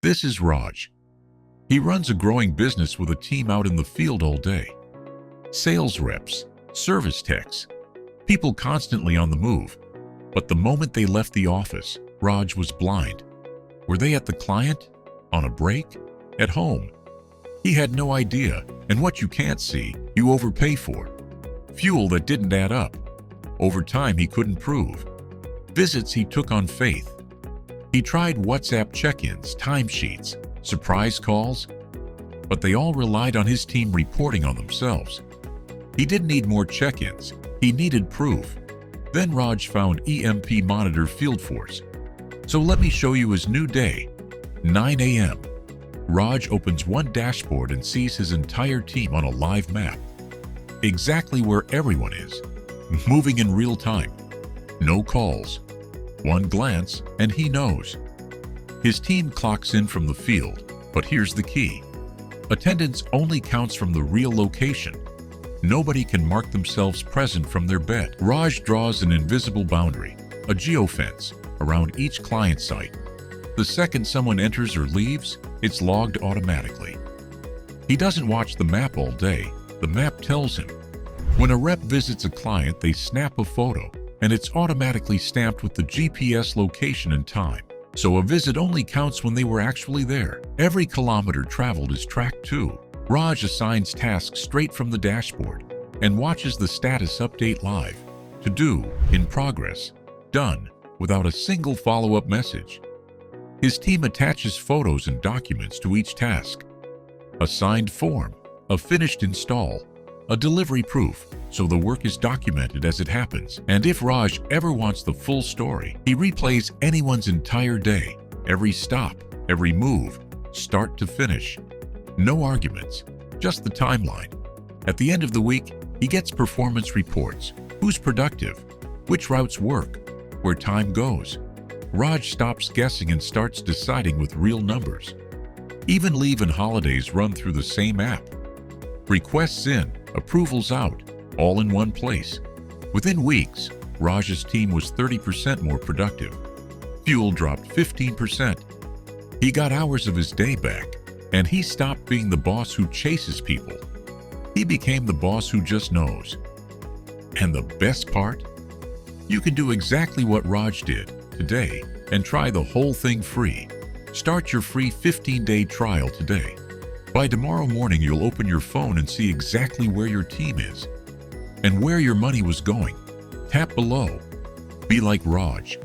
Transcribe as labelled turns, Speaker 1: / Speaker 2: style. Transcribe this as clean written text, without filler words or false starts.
Speaker 1: This is Raj. He runs a growing business with a team out in the field all day. Sales reps, service techs, people constantly on the move. But the moment they left the office, Raj was blind. Were they at the client? On a break? At home? He had no idea, and what you can't see, you overpay for. Fuel that didn't add up. Overtime he couldn't prove. Visits he took on faith. He tried WhatsApp check-ins, timesheets, surprise calls, but they all relied on his team reporting on themselves. He didn't need more check-ins, he needed proof. Then Raj found EmpMonitor Field Force. So let me show you his new day. 9 a.m. Raj opens one dashboard and sees his entire team on a live map. Exactly where everyone is, moving in real time. No calls. One glance, and he knows. His team clocks in from the field, but here's the key. Attendance only counts from the real location. Nobody can mark themselves present from their bed. Raj draws an invisible boundary, a geofence, around each client site. The second someone enters or leaves, it's logged automatically. He doesn't watch the map all day. The map tells him. When a rep visits a client, they snap a photo, and it's automatically stamped with the GPS location and time. So a visit only counts when they were actually there. Every kilometer traveled is tracked too. Raj assigns tasks straight from the dashboard and watches the status update live. To do, in progress, done, without a single follow-up message. His team attaches photos and documents to each task. A signed form, a finished install, a delivery proof, so the work is documented as it happens. And if Raj ever wants the full story, he replays anyone's entire day, every stop, every move, start to finish. No arguments, just the timeline. At the end of the week, he gets performance reports. Who's productive? Which routes work? Where time goes? Raj stops guessing and starts deciding with real numbers. Even leave and holidays run through the same app. Requests in, approvals out, all in one place. Within weeks, Raj's team was 30% more productive. Fuel dropped 15%. He got hours of his day back, and he stopped being the boss who chases people. He became the boss who just knows. And the best part? You can do exactly what Raj did today and try the whole thing free. Start your free 15-day trial today. By tomorrow morning, you'll open your phone and see exactly where your team is and where your money was going. Tap below. Be like Raj.